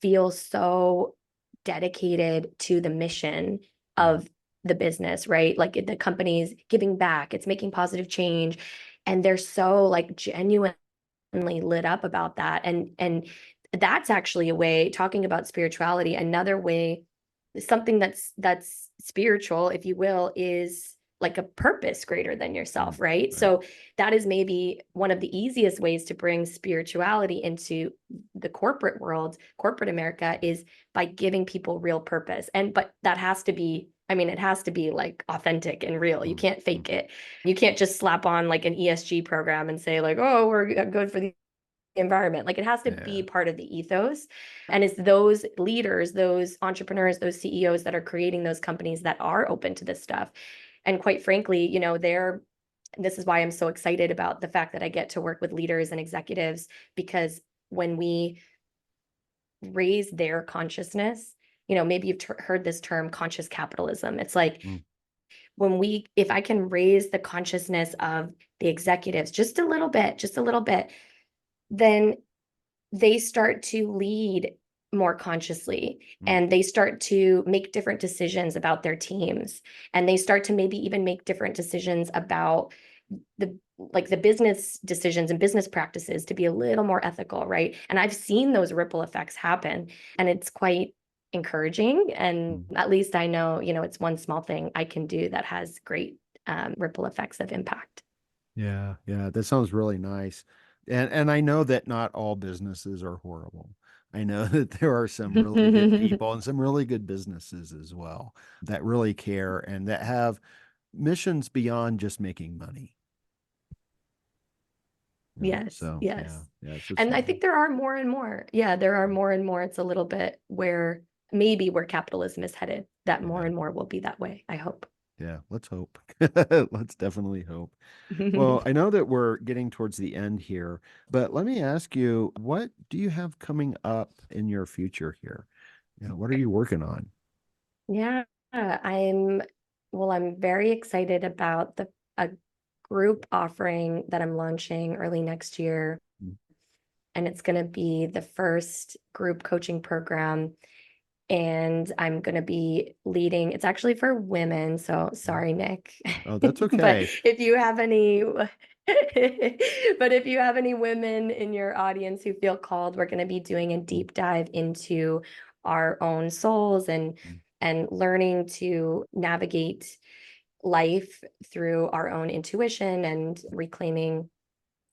feel so dedicated to the mission Mm, of the business, right? Like the company's giving back, it's making positive change, and they're so like genuinely lit up about that. And that's actually a way, talking about spirituality, another way, something that's spiritual, if you will, is like a purpose greater than mm, yourself, right? right. So that is maybe one of the easiest ways to bring spirituality into the corporate world, corporate America, is by giving people real purpose. But that has to be I mean, it has to be like authentic and real. You Mm, can't mm, fake it. You can't just slap on like an ESG program and say like, oh, we're good for the environment. Like it has to be yeah. part of the ethos. And it's those leaders, those entrepreneurs, those CEOs that are creating those companies that are open to this stuff. And quite frankly, you know, this is why I'm so excited about the fact that I get to work with leaders and executives, because when we raise their consciousness, you know, maybe you've heard this term conscious capitalism. It's like Mm, if I can raise the consciousness of the executives just a little bit, then they start to lead more consciously, mm, and they start to make different decisions about their teams, and they start to maybe even make different decisions about the business decisions and business practices to be a little more ethical, right? And I've seen those ripple effects happen, and it's quite encouraging. And mm. at least I know, you know, it's one small thing I can do that has great ripple effects of impact. Yeah, yeah, that sounds really nice. And I know that not all businesses are horrible. I know that there are some really good people and some really good businesses as well that really care and that have missions beyond just making money. You know? Yes, So yeah, yes. yeah, it's And I think there are more and more. Yeah, there are more and more. It's a little bit where maybe where capitalism is headed, that more yeah, and more will be that way, I hope. yeah. Let's hope. Let's definitely hope. Well, I know that we're getting towards the end here, but let me ask you, what do you have coming up in your future here? You know, what are you working on? Yeah, I'm very excited about the a group offering that I'm launching early next year. Mm. And it's going to be the first group coaching program, and I'm going to be leading. It's actually for women, so sorry, Nick. Oh, that's But okay. if you have any, but if you have any women in your audience who feel called, we're going to be doing a deep dive into our own souls Mm, and learning to navigate life through our own intuition and reclaiming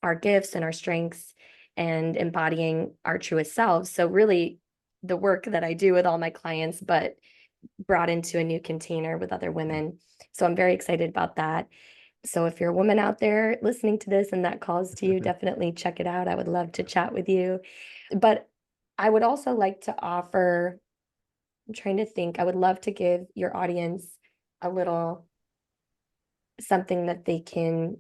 our gifts and our strengths and embodying our truest selves. So really the work that I do with all my clients, but brought into a new container with other mm. women. So I'm very excited about that. So if you're a woman out there listening to this and that calls to you, definitely check it out. I would love to chat with you. But I would also like to offer, I'm trying to think, I would love to give your audience a little something that they can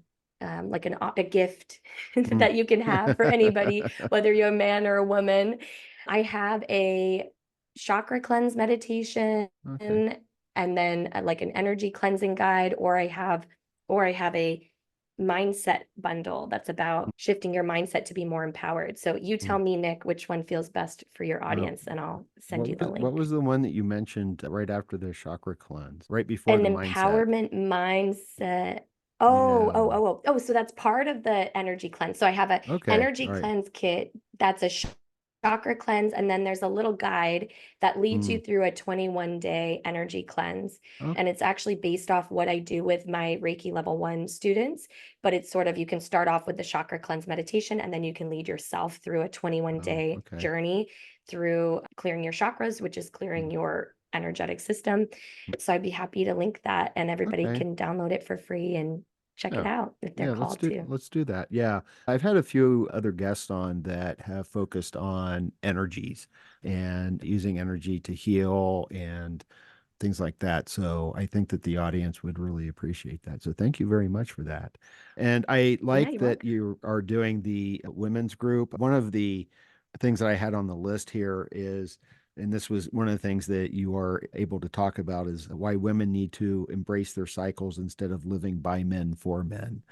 like a gift Mm. that you can have for anybody, whether you're a man or a woman. I have a chakra cleanse meditation, Okay. and then like an energy cleansing guide, or I have a mindset bundle that's about shifting your mindset to be more empowered. So you tell Mm. me, Nick, which one feels best for your Uh, audience, and I'll send you the what link. was the one that you mentioned right after the chakra cleanse, right before An the mindset? empowerment mindset. Yeah. So that's part of the energy cleanse. So I have a Okay. energy All right. cleanse kit that's a chakra cleanse, and then there's a little guide that leads you Mm. through a 21-day energy cleanse. Okay. And it's actually based off what I do with my Reiki level 1 students, but it's sort of, you can start off with the chakra cleanse meditation, and then you can lead yourself through a Oh, 21-day okay. journey through clearing your chakras, which is Mm. clearing your energetic system. So I'd be happy to link that, and everybody Okay. can download it for free and check it Yeah. out if they're Yeah, called to. let's do that. Yeah. I've had a few other guests on that have focused on energies and using energy to heal and things like that. So I think that the audience would really appreciate that. So thank you very much for that. And I Yeah, like you're that welcome. you are doing the women's group. One of the things that I had on the list here is, and this was one of the things that you are able to talk about, is why women need to embrace their cycles instead of living by men for men.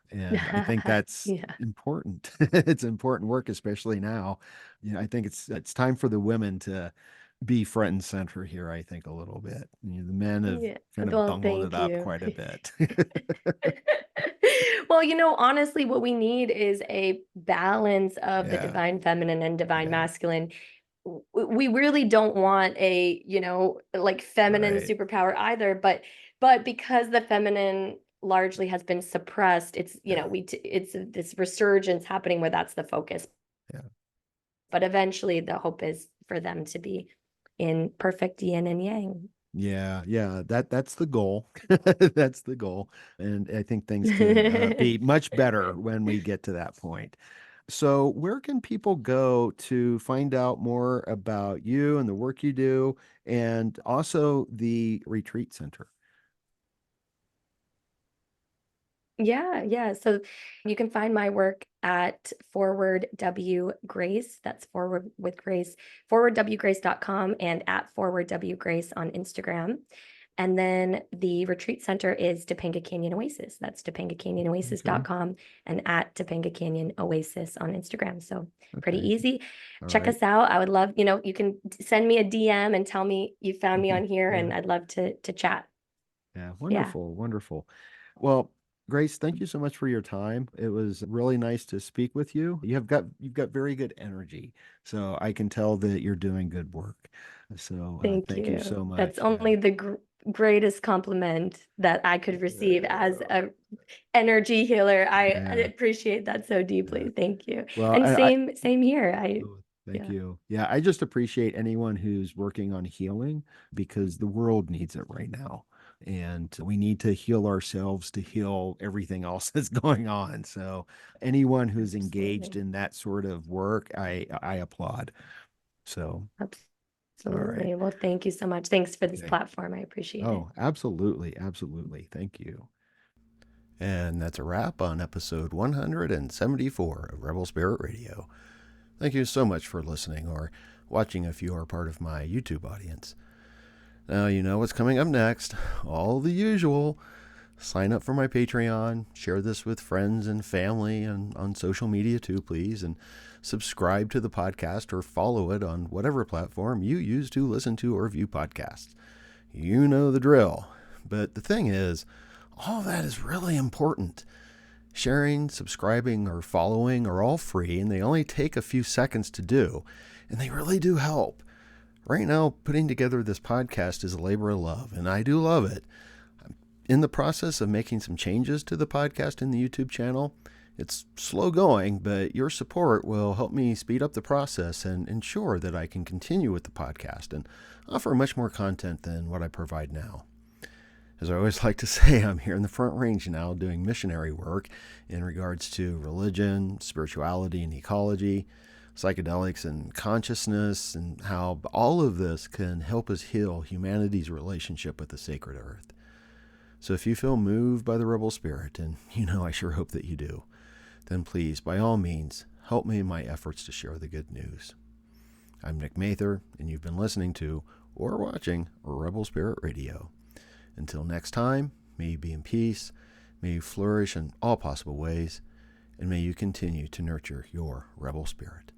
And I think that's Yeah. important. It's important work, especially now. You know, I think it's time for the women to be front and center here, I think, a little bit. You know, the men have Yeah. kind of Well, bungled it thank up you. quite a bit. Well, honestly, what we need is a balance of the Yeah, divine feminine and divine yeah, masculine. We really don't want a, like feminine right. superpower either, but because the feminine largely has been suppressed, it's, Yeah, it's this resurgence happening where that's the focus. yeah. But eventually the hope is for them to be in perfect yin and yang. Yeah, that's the goal. That's the goal. And I think things can be much better when we get to that point. So, where can people go to find out more about you and the work you do, and also the retreat center? Yeah. So you can find my work at Forward W Grace. That's Forward with Grace, forwardwgrace.com, and at Forward W Grace on Instagram. And then the retreat center is Topanga Canyon Oasis. That's Okay. topangacanyanoasis.com and at Topanga Canyon Oasis on Instagram. So pretty Okay. easy. All Check right. us out. I would love, you can send me a DM and tell me you found me on here, Yeah. and I'd love to chat. Yeah. Yeah. Wonderful. Wonderful. Well, Grace, thank you so much for your time. It was really nice to speak with you. You've got very good energy. So I can tell that you're doing good work. So Thank thank you you. so That's much. only the greatest compliment that I could receive as a energy healer. I Yeah. appreciate that so Yeah. deeply. Thank you. Well, And same here. oh, thank Yeah, you. Yeah, I just appreciate anyone who's working on healing because the world needs it right now. And we need to heal ourselves to heal everything else that's going on. So anyone who's engaged absolutely. in that sort of work, I applaud. So, all right. Absolutely. Well, thank you so much. Thanks for this Okay. platform. I appreciate it. Oh, absolutely. Absolutely. Thank you. And that's a wrap on episode 174 of Rebel Spirit Radio. Thank you so much for listening or watching if you are part of my YouTube audience. Now you know what's coming up next. All the usual. Sign up for my Patreon, share this with friends and family and on social media too, please, and subscribe to the podcast or follow it on whatever platform you use to listen to or view podcasts. You know the drill. But the thing is, all that is really important. Sharing, subscribing, or following are all free, and they only take a few seconds to do, and they really do help. Right now, putting together this podcast is a labor of love, and I do love it. I'm in the process of making some changes to the podcast and the YouTube channel. It's slow going, but your support will help me speed up the process and ensure that I can continue with the podcast and offer much more content than what I provide now. As I always like to say, I'm here in the Front Range now doing missionary work in regards to religion, spirituality, and ecology, psychedelics and consciousness, and how all of this can help us heal humanity's relationship with the sacred earth. So if you feel moved by the rebel spirit, and I sure hope that you do, then please, by all means, help me in my efforts to share the good news. I'm Nick Mather, and you've been listening to or watching Rebel Spirit Radio. Until next time, may you be in peace, may you flourish in all possible ways, and may you continue to nurture your rebel spirit.